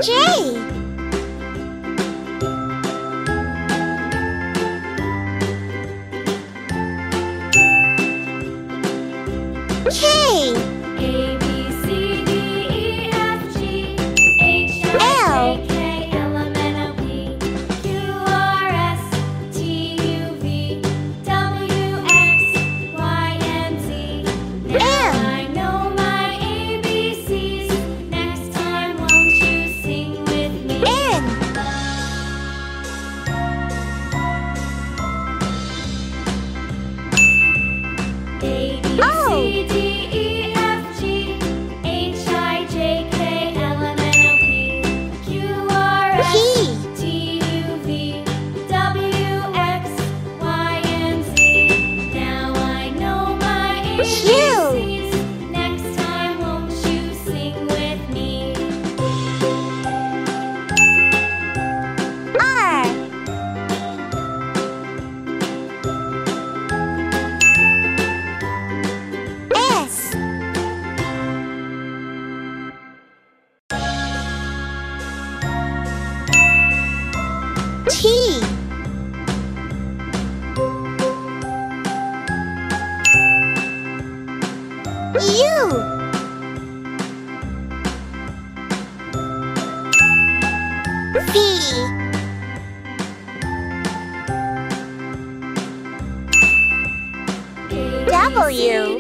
J. K. A, B, C, D, E, F, G, H, L. I, J, K, L, M, N, O, P, Q, R, S, T, U, V, W, X, Y, and Z. Now I know my ABCs. Next time, won't you sing with me? N. A, B, C, D, E, F, G, H, I, J, K, L, M, N, O, P, Q, R, S, P. T, U, V, W, X, Y, and Z. Now I know my ABCs. Next time, won't you sing with me? R. S. T. U. V. W.